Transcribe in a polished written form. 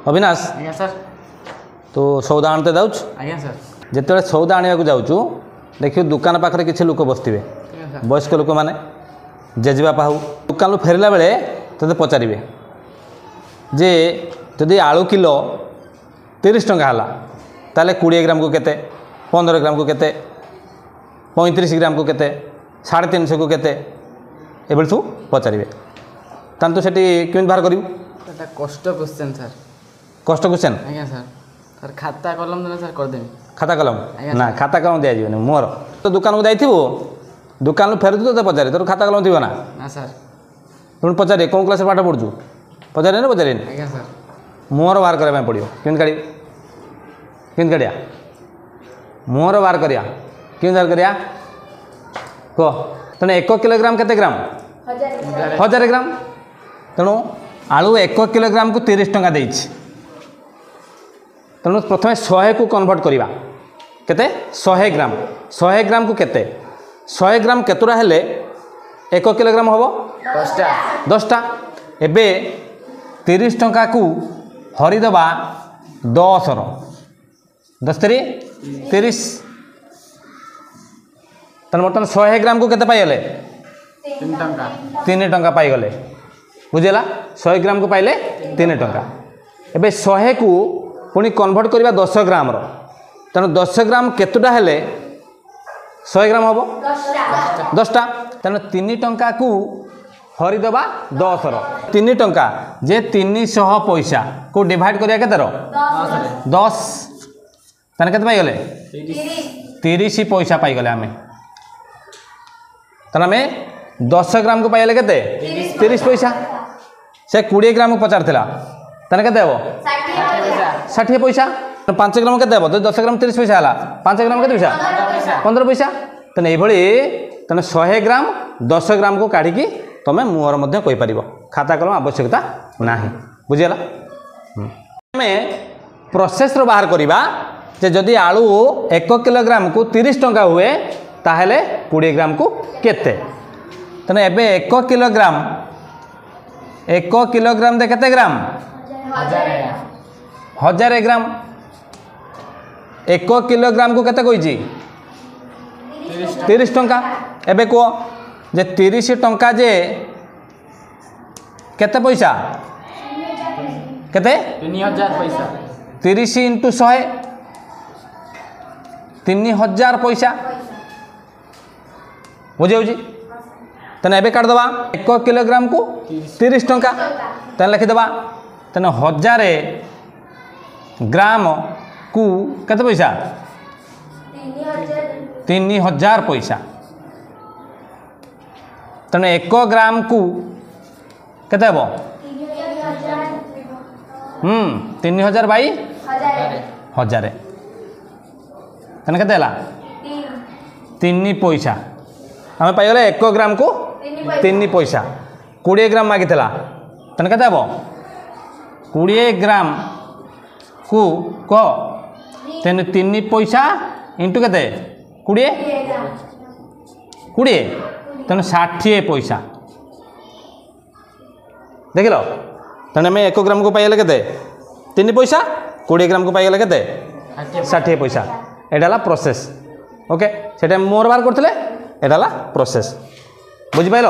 अविनाश आज्ञा सर तो सौदा आनते जाऊँ आज्ञा सर जिते सौदा आने जाऊँ देखिए दुकान पाखे किसी लोक बसवे वयस्क लोक मैंने जेजेबापा हूँ दुकान फेरला बेले ते पचारे जे जदि आलू किलो 30 टंका है ताले 20 ग्राम को केते 15 ग्राम को केते 35 ग्राम को केते 350 को केते एबल सब पचारे तान तो सेठी केमि बाहर करू कष्ट क्वेश्चन सर कष्ट क्वेश्चन आज्ञा सर सर खाता कलम देना सर करदेमी खाता कलम ना खाता कलम दिया जीवन मोर तो दुकान को जाइथिबो दुकान फेरु तो पचारे तोर खाता कलम थी ना ना सर तुम पचारे कौन क्लास पाठ पढ़ु पचारे ना पचारे आज्ञा सर मोहर बाहर करने पड़ो केमती काढ़िया मोहर बाहर करिया केमती बाहर करिया कह तेणु 1 किलोग्राम केते ग्राम 1000 ग्राम तेणु आलू 1 किलोग्राम को 30 टंका देछि तेणु प्रथम 100 को कन्वर्ट करवा केते 100 ग्राम को केते 100 ग्राम केतुरा हेले 1 किलोग्राम हम 10टा एबे 30 टंका को हरिदबा 10 10 30 तेना बर्तमान 100 ग्राम को केते पाइगले 3 टंका पाइगले बुझेला 100 ग्राम को पाइले 3 टंका एबे 100 को पुणी कन्वर्ट करवा 10 ग्राम रो तेणु 10 ग्राम केतुटा हेले 100 ग्राम हम 10टा तेणु 3 टंका को हरिदबा 10 3 टंका जे 300 पैसा को डिवाइड करिया केते रो 10 तने केते पाइगले 30 पैसा पाइगले आमे तने आमे 10 ग्राम को पाइले केते 30 पैसा से 20 ग्राम को पचार थिला तने केते हेबो 60 पैसा 5 ग्राम केते हेबो 10 ग्राम 30 पैसा हला 5 ग्राम केते पैसा 15 पैसा तने एभली तने 100 ग्राम 10 ग्राम को काढ़ी की तमें मुहर मध्य कहि परिबो खाता कलम आवश्यकता नाही बुझिला हमें प्रोसेस रो बाहर करिबा जे जदि आलू 1 किलोग्राम को 30 टंका हुए ताहेले 20 ग्राम को केते तने एबे 1 किलोग्राम दे केते ग्राम 1000 ग्राम 1 किलोग्राम को केते कहिजी 30 टंका एबे को जे 30 टंका जे केते पैसा केते 3000 पैसा 30 इंटू 100 3000 पैसा बुझे तेने एबे काट दबा 1 किलोग्राम को 30 टंका तेने लिखि दबा तेने 1000 ग्राम को केते पैसा 3000 पैसा तेणु 1 ग्राम को केते हेबो 3000 बाई 1000 तेने केते हला 3 पैसा आम पाइगले 1 ग्राम को 3 पैसा 20 ग्राम मागी तेने केते हेबो 20 ग्राम को क तेन 3 पैसा इंटू केते 20 तेणु 60 पैसा देख लो तेणु आम 1 ग्राम को पाइगले केते 3 पैसा 20 ग्राम को पाइगले केते 60 पैसा एटा प्रोसेस ओके से मोर बार करते एटा प्रोसेस बुझिपाइल।